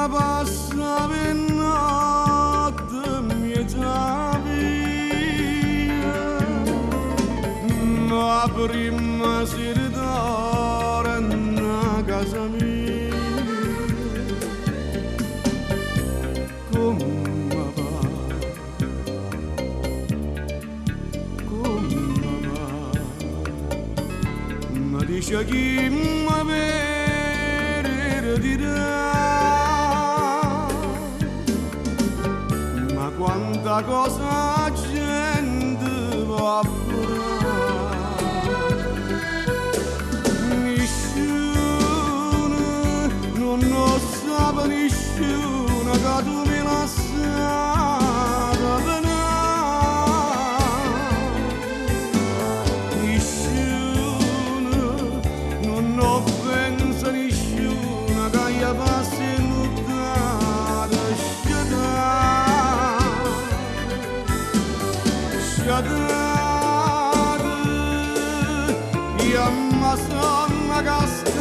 passa per notte mi sapia, la prima sera d'ora in casa mia, come va, come va, mi dice chi mi per dirà. Quanta cosa gente va a nessuno, non lo sa nessuno che tu mi lasciavi nessuno, non lo pensa nessuno che gli passi lontano Yadad, yamma son magas